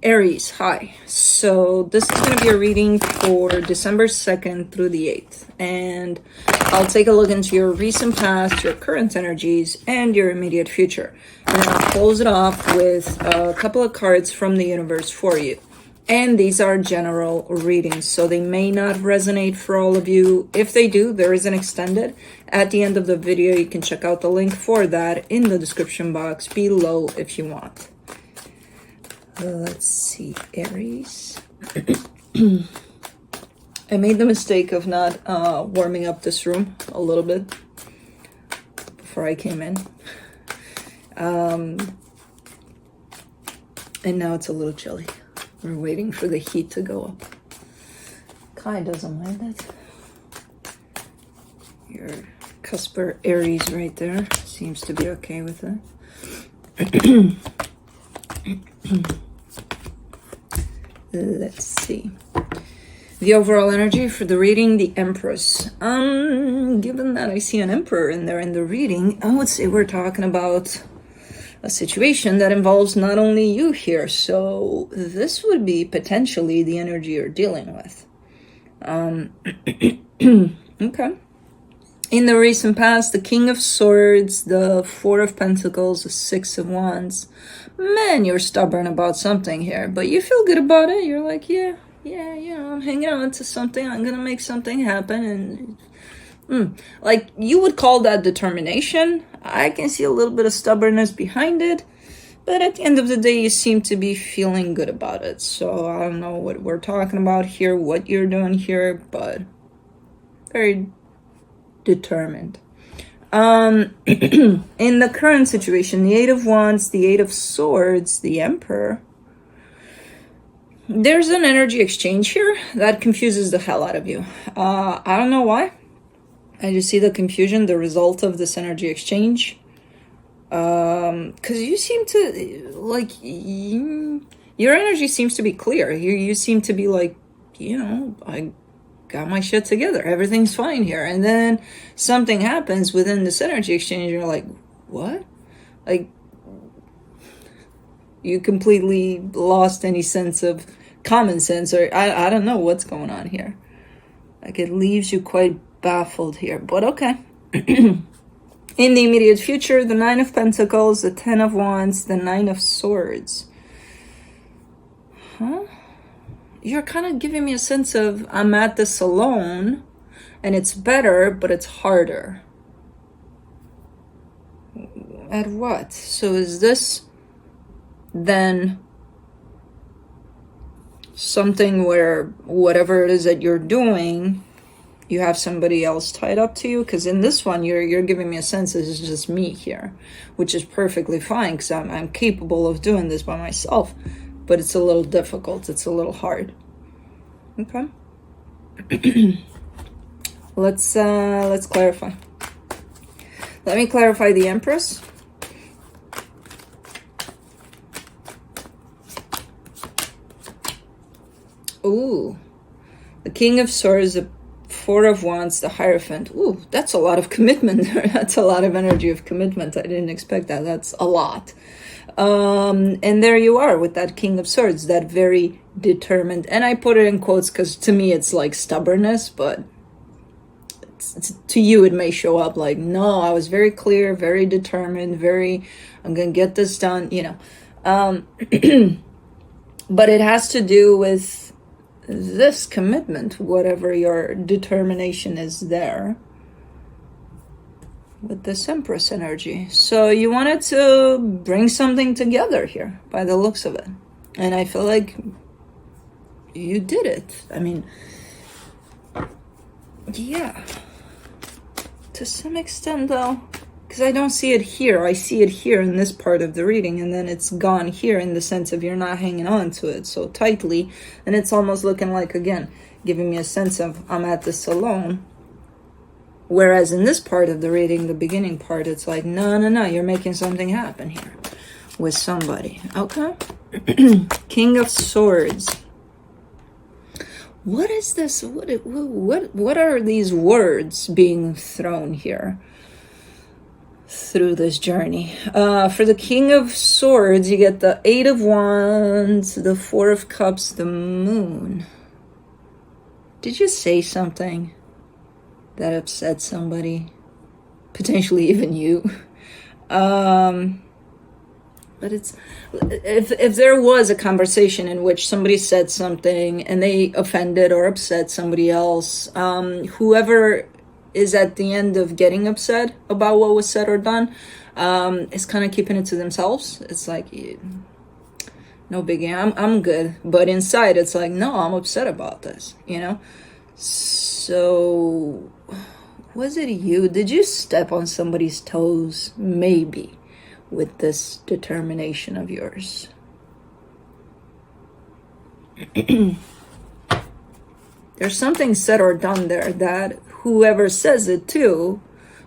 Aries, hi. So this is going to be a reading for December 2nd through the 8th. And I'll take a look into your recent past, your current energies, and your immediate future. And then I'll close it off with a couple of cards from the universe for you. And these are general readings, so they may not resonate for all of you. If they do, there is an extended. At the end of the video, you can check out the link for that in the description box below if you want. Let's see, Aries. I made the mistake of not warming up this room a little bit before I came in. And now it's a little chilly. We're waiting for the heat to go up. Kai doesn't mind it. Your cusper Aries right there seems to be okay with it. Let's see. The overall energy for the reading, the Empress. Given that I see an Emperor in there in the reading, I would say we're talking about a situation that involves not only you here. So this would be potentially the energy you're dealing with. Okay. In the recent past, the King of Swords, the Four of Pentacles, the Six of Wands. Man, you're stubborn about something here, but you feel good about it. You're like, yeah, I'm hanging on to something. I'm gonna make something happen. And like, you would call that determination. I can see a little bit of stubbornness behind it, but at the end of the day, you seem to be feeling good about it. So I don't know what we're talking about here, what you're doing here, but very determined. In the current situation, the Eight of Wands, the Eight of Swords, the Emperor, there's an energy exchange here that confuses the hell out of you. I don't know why. I just see the confusion, the result of this energy exchange. Because you seem to, like, your energy seems to be clear. You seem to be like, I got my shit together, everything's fine here, and then something happens within this energy exchange, and you're like, what? Like, you completely lost any sense of common sense, or I don't know what's going on here. Like, it leaves you quite baffled here, but okay. In the immediate future, the Nine of Pentacles, the Ten of Wands, the Nine of Swords. You're kind of giving me a sense of, I'm at this alone, and it's better, but it's harder. At what? So is this then something where whatever it is that you're doing, you have somebody else tied up to you? Because in this one, you're giving me a sense this is just me here, which is perfectly fine, because I'm capable of doing this by myself. But it's a little difficult. It's a little hard. Okay. Let's clarify. Let me clarify the Empress. Ooh. The King of Swords, the Four of Wands, the Hierophant. Ooh, that's a lot of commitment there. That's a lot of energy of commitment. I didn't expect that. That's a lot. And there you are with that King of Swords, that very determined, and I put it in quotes because to me it's like stubbornness, but to you it may show up like, no, I was very clear, very determined, I'm gonna get this done, but it has to do with this commitment, whatever your determination is there with this Empress energy. So you wanted to bring something together here by the looks of it. And I feel like you did it. I mean, yeah. To some extent though, because I don't see it here. I see it here in this part of the reading, and then it's gone here in the sense of you're not hanging on to it so tightly. And it's almost looking like, again, giving me a sense of I'm at this alone. Whereas in this part of the reading, the beginning part, it's like, no, you're making something happen here with somebody. Okay. King of Swords. What is this? What are these words being thrown here? through this journey. For the King of Swords, you get the Eight of Wands, the Four of Cups, the Moon. Did you say something that upset somebody? Potentially even you. But it's, if there was a conversation in which somebody said something and they offended or upset somebody else, whoever is at the end of getting upset about what was said or done, is kind of keeping it to themselves. It's like, no biggie, I'm good. But inside, it's like, no, I'm upset about this, you know? So, was it you? Did you step on somebody's toes? Maybe. With this determination of yours. There's something said or done there that whoever says it to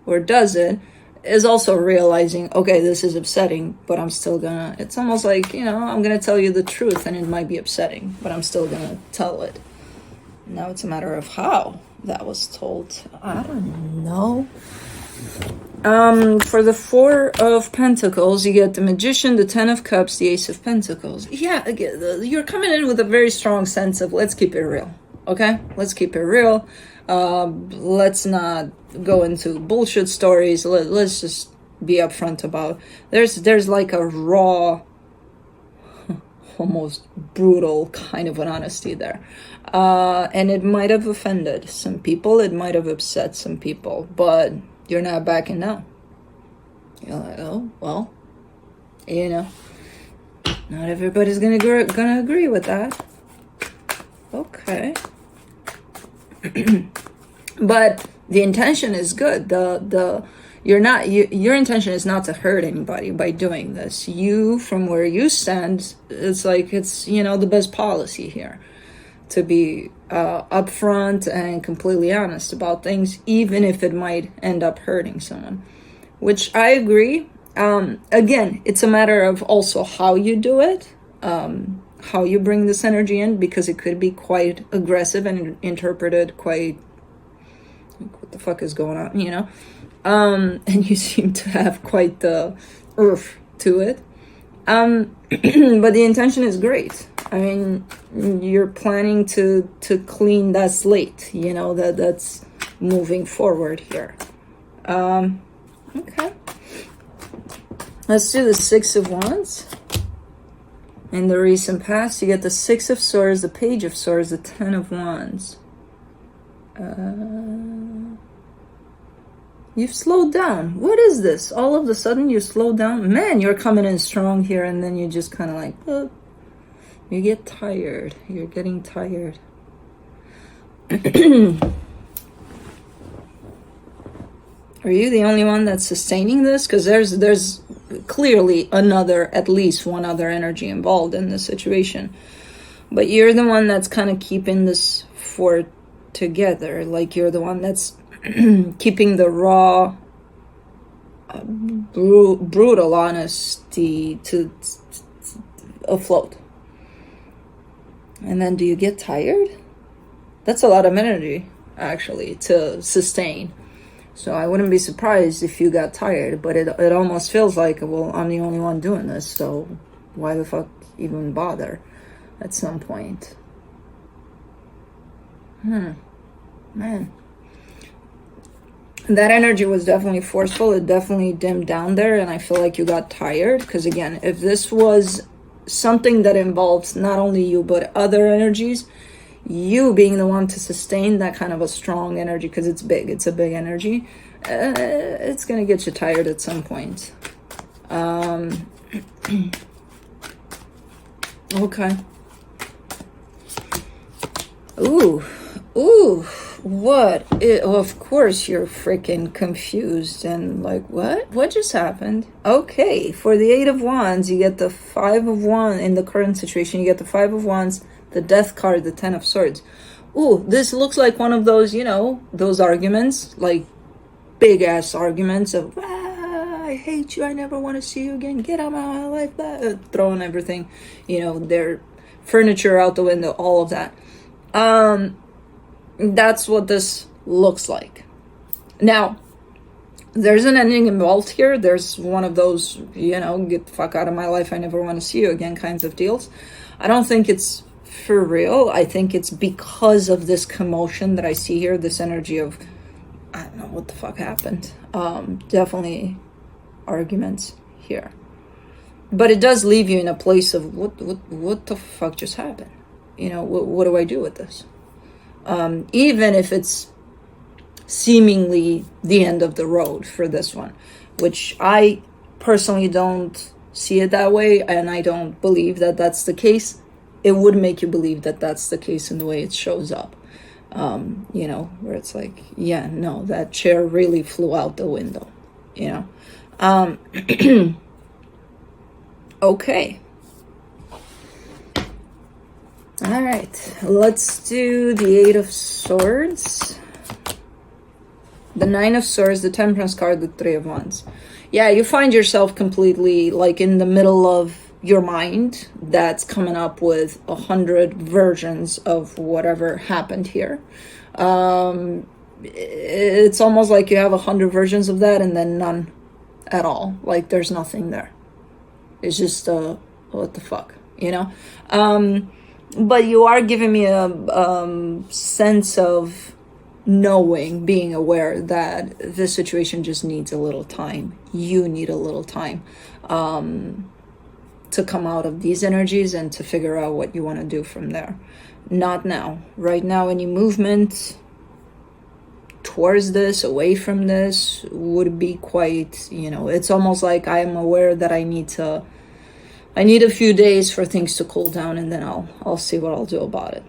or does it is also realizing, okay, this is upsetting, but I'm still gonna, it's almost like, you know, I'm gonna tell you the truth and it might be upsetting, but I'm still gonna tell it. Now it's a matter of how that was told. I don't know. For the Four of Pentacles, you get the Magician, the Ten of Cups, the Ace of Pentacles. Yeah, again, you're coming in with a very strong sense of, let's keep it real, okay? Let's keep it real. Let's not go into bullshit stories. Let's just be upfront about, there's like a raw, almost brutal kind of an honesty there. And it might have offended some people, it might have upset some people, but you're not backing down. You're like, oh, well, you know, not everybody's gonna agree with that. Okay. But the intention is good. Your intention is not to hurt anybody by doing this. You, from where you stand, it's like, it's, you know, the best policy here to be upfront and completely honest about things, even if it might end up hurting someone, which I agree. Again, it's a matter of also how you do it, how you bring this energy in, because it could be quite aggressive and interpreted quite, what the fuck is going on, you know? And you seem to have quite the oof to it. But the intention is great. I mean, you're planning to clean that slate, you know, that's moving forward here. Okay. Let's do the Six of Wands. In the recent past, you get the Six of Swords, the Page of Swords, the Ten of Wands. You've slowed down. What is this? All of a sudden you slowed down? Man, you're coming in strong here, and then you just kind of like, you get tired. You're getting tired. Are you the only one that's sustaining this? Because there's clearly at least one other energy involved in this situation. But you're the one that's kind of keeping this fort together. Like, you're the one that's keeping the raw, brutal honesty to afloat. And then do you get tired? That's a lot of energy, actually, to sustain. So I wouldn't be surprised if you got tired, but it almost feels like, well, I'm the only one doing this, so why the fuck even bother at some point? Man. That energy was definitely forceful. It definitely dimmed down there, and I feel like you got tired. Because again, if this was something that involves not only you, but other energies, you being the one to sustain that kind of a strong energy, because it's big, it's a big energy, it's going to get you tired at some point. Okay. Ooh. What? Of course you're freaking confused and like, what just happened? Okay, for the Eight of Wands, you get the Five of Wands. In the current situation, you get the Five of Wands, the Death card, the Ten of Swords. Ooh, this looks like one of those, you know, those arguments, like big ass arguments of, I hate you, I never want to see you again, get out of my life, throwing everything, you know, their furniture out the window, all of that. That's what this looks like. Now, There's an ending involved here. There's one of those, you know, get the fuck out of my life, I never want to see you again kinds of deals. I don't think it's for real. I think it's because of this commotion that I see here, this energy of, I don't know what the fuck happened. Definitely arguments here. But it does leave you in a place of what the fuck just happened? You know, what do I do with this? Even if it's seemingly the end of the road for this one, which I personally don't see it that way, and I don't believe that that's the case. It would make you believe that that's the case in the way it shows up. You know, where it's like, yeah, no, that chair really flew out the window, you know. Okay. All right, let's do the Eight of Swords, the Nine of Swords, the Temperance card, the Three of Wands. Yeah, you find yourself completely like in the middle of your mind that's coming up with 100 versions of whatever happened here. It's almost like you have 100 versions of that and then none at all. Like there's nothing there. It's just what the fuck, you know? But you are giving me a sense of knowing, being aware that this situation just needs a little time. You need a little time to come out of these energies and to figure out what you want to do from there. Not now. Right now, any movement towards this, away from this, would be quite, you know, it's almost like I am aware that I need a few days for things to cool down, and then I'll see what I'll do about it.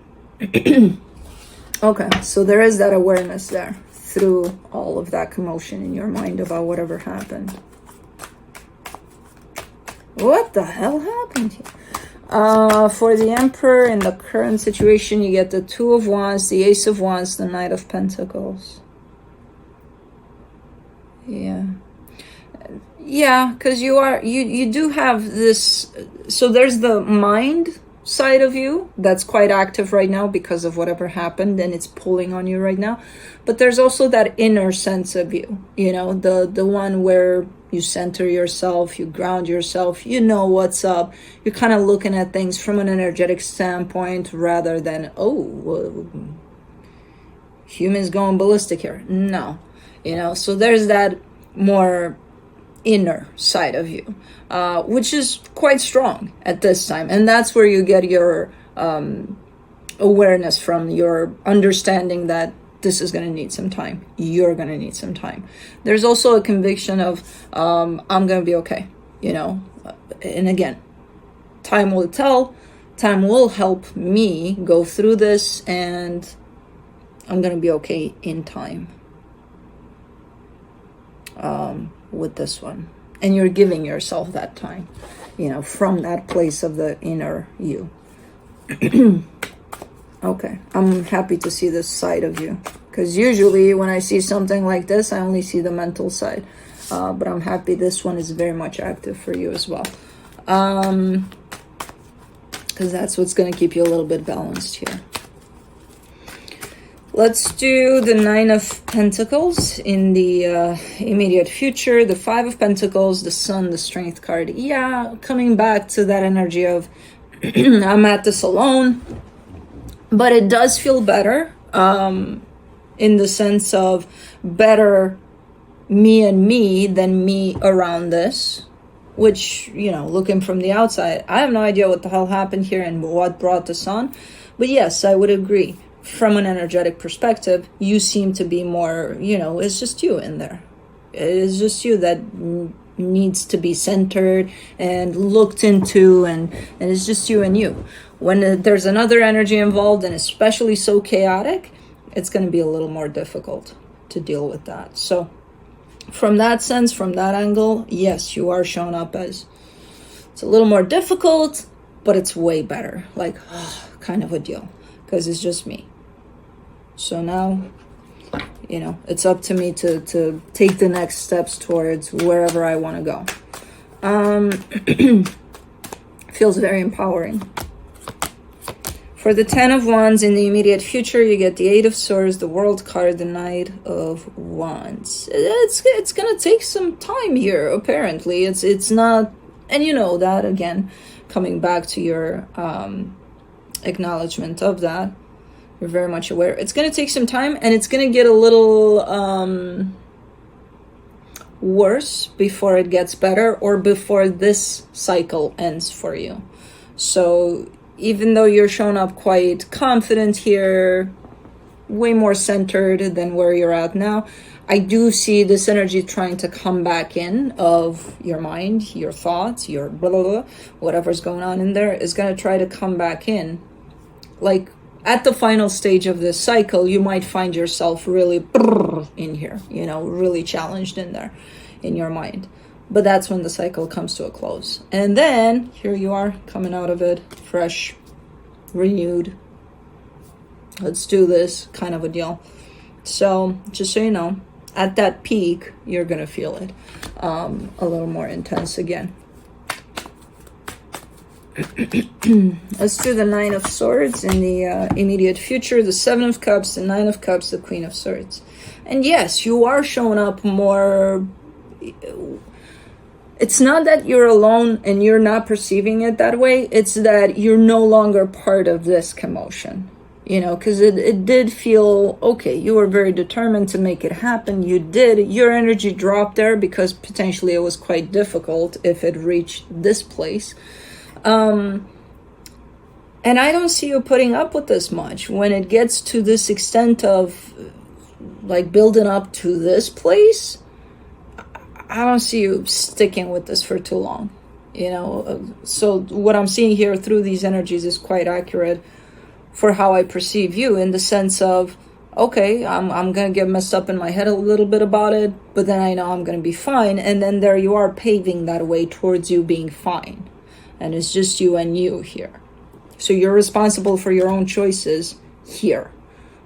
Okay, so there is that awareness there through all of that commotion in your mind about whatever happened. What the hell happened here? For the Emperor in the current situation, you get the Two of Wands, the Ace of Wands, the Knight of Pentacles. Yeah, because you do have this. So there's the mind side of you that's quite active right now because of whatever happened, and it's pulling on you right now. But there's also that inner sense of you, you know, the one where you center yourself, you ground yourself, you know what's up. You're kind of looking at things from an energetic standpoint rather than, humans going ballistic here. No, you know, so there's that more inner side of you, which is quite strong at this time. And that's where you get your awareness from, your understanding that this is going to need some time. You're going to need some time. There's also a conviction of, I'm going to be okay, you know. And again, time will tell. Time will help me go through this, and I'm going to be okay in time with this one. And you're giving yourself that time, you know, from that place of the inner you. Okay, I'm happy to see this side of you, because usually when I see something like this, I only see the mental side. But I'm happy this one is very much active for you as well, because that's what's going to keep you a little bit balanced here. Let's do the Nine of Pentacles in the immediate future, the Five of Pentacles, the Sun, the Strength card. Yeah, coming back to that energy of I'm at this alone. But it does feel better, in the sense of better me and me than me around this, which, you know, looking from the outside, I have no idea what the hell happened here and what brought this on. But yes, I would agree. From an energetic perspective, you seem to be more, you know, it's just you in there. It's just you that needs to be centered and looked into, and it's just you and you. When there's another energy involved, and especially so chaotic, it's going to be a little more difficult to deal with that. So from that sense, from that angle, yes, you are shown up as it's a little more difficult, but it's way better, like kind of a deal, because it's just me. So now, you know, it's up to me to take the next steps towards wherever I want to go. Feels very empowering. For the 10 of Wands in the immediate future, you get the 8 of Swords, the World card, the Knight of Wands. It's gonna take some time here, apparently. It's not, and you know that, again, coming back to your acknowledgement of that. You're very much aware. It's gonna take some time, and it's gonna get a little worse before it gets better, or before this cycle ends for you. So even though you're showing up quite confident here, way more centered than where you're at now, I do see this energy trying to come back in of your mind, your thoughts, your blah, blah, blah, whatever's going on in there is going to try to come back in. Like at the final stage of this cycle, you might find yourself really in here, you know, really challenged in there in your mind. But that's when the cycle comes to a close. And then here you are coming out of it fresh, renewed. Let's do this kind of a deal. So just so you know, at that peak, you're going to feel it a little more intense again. Let's do the 9 of Swords in the immediate future, the 7 of Cups, the 9 of Cups, the Queen of Swords. And yes, you are showing up more. It's not that you're alone and you're not perceiving it that way. It's that you're no longer part of this commotion, you know, because it did feel, okay, you were very determined to make it happen. You did. Your energy dropped there because potentially it was quite difficult if it reached this place. And I don't see you putting up with this much. When it gets to this extent of like building up to this place, I don't see you sticking with this for too long, you know. So what I'm seeing here through these energies is quite accurate for how I perceive you, in the sense of, okay, I'm going to get messed up in my head a little bit about it, but then I know I'm going to be fine. And then there you are paving that way towards you being fine. And it's just you and you here. So you're responsible for your own choices here,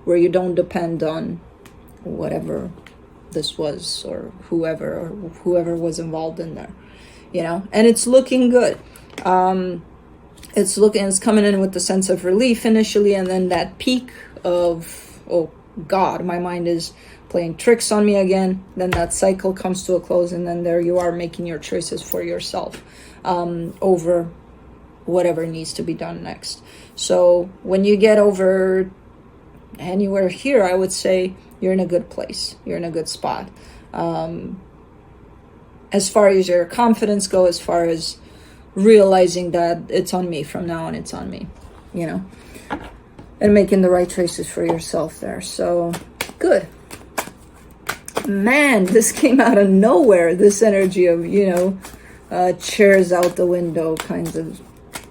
where you don't depend on whatever this was, or whoever was involved in there, you know. And it's looking good. It's coming in with the sense of relief initially, and then that peak of, oh God, my mind is playing tricks on me again. Then that cycle comes to a close, and then there you are making your choices for yourself over whatever needs to be done next. So when you get over anywhere here, I would say you're in a good place. You're in a good spot. As far as your confidence goes, as far as realizing that it's on me from now on, it's on me, you know, and making the right choices for yourself there. So good. Man, this came out of nowhere, this energy of, you know, chairs out the window kinds of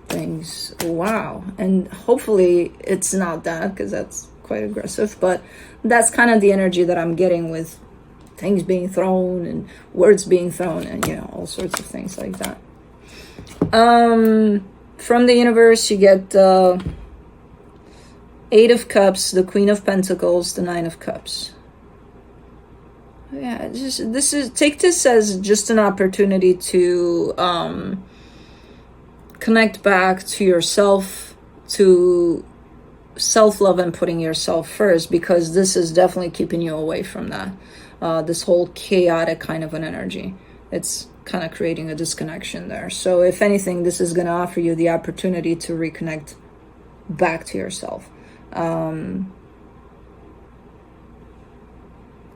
things. Wow. And hopefully it's not that, because that's quite aggressive, but that's kind of the energy that I'm getting with things being thrown and words being thrown and, you know, all sorts of things like that. From the universe, you get the 8 of Cups, the Queen of Pentacles, the 9 of Cups. Yeah, take this as just an opportunity to connect back to yourself, to self-love and putting yourself first, because this is definitely keeping you away from that. This whole chaotic kind of an energy. It's kind of creating a disconnection there. So if anything, this is going to offer you the opportunity to reconnect back to yourself.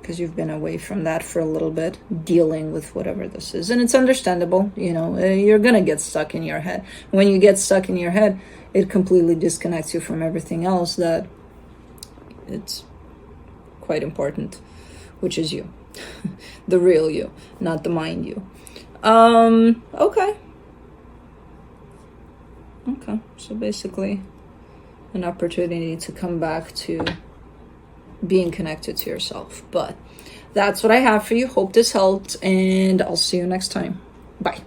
Because you've been away from that for a little bit, dealing with whatever this is. And it's understandable, you know, you're going to get stuck in your head. When you get stuck in your head, it completely disconnects you from everything else that it's quite important, which is you. The real you, not the mind you. Okay. So basically an opportunity to come back to being connected to yourself. But that's what I have for you. Hope this helped, and I'll see you next time. Bye.